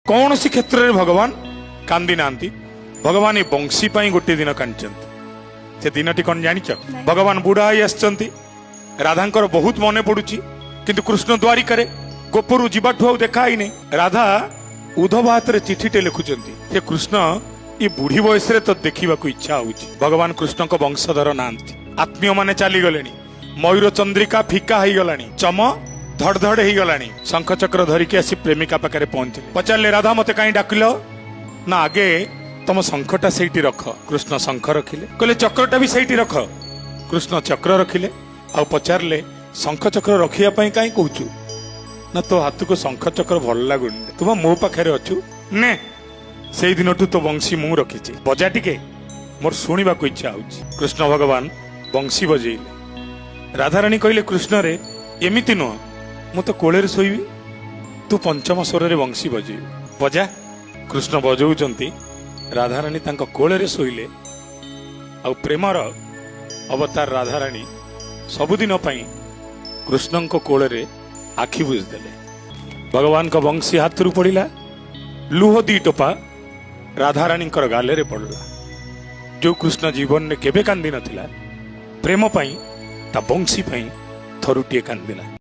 कौन सी क्षेत्र में भगवान कांदी नांती भगवान ये बंशी पाई गोटे दिन कांचंती से दिनटी कौन जानिच भगवान बुढ़ा ही आसचंती राधांकर बहुत मने पड़ुची किंतु कृष्ण द्वारिका गोपुरु जीवाठु देखा ही नहीं राधा उद्धव हाथ में चिठीटे लिखुचंती से कृष्ण ये बुढ़ी बयस तो देखा इच्छा होची भगवान कृष्ण को वंशधर नांती आत्मीय माने चली गले मयूर चंद्रिका फिका हो गलानी चम धड़ धड़ हो गलानी शंख चक्र धरिकी आसी प्रेमिका पाखे पहुंचे पचारे राधा मते कहीं डाकिल ना आगे तुम शंखटा से रख कृष्ण शंख रखिले कहले चक्रटा भी से रख कृष्ण चक्र रखिले आ पचारे शंख चक्र रखिया कहीं कहूचु ना तो हाथ को शंख चक्र भल लगुन तुम मो पाखे अच्छु ने से दिन तो बंशी मु रखी बजा टिके मोर शुणा इच्छा हो कृष्ण भगवान बंशी बजेले राधाराणी कहले कृष्ण रे एमिति नुह मु तो कोले शोबी तू पंचम स्वर रे बंशी बजे बजा कृष्ण बजाऊंती राधाराणी कोले शोले आ प्रेमर अवतार राधाराणी सबुदिन कृष्ण कोले आखि बुझदेले भगवान का बंशी हाथ रू पड़ा लुह दी टोपा राधाराणी गाले पड़ला जो कृष्ण जीवन में केबे कांदी नथिला प्रेम पाई ता बंशी पाई थरुटिए कांदिला।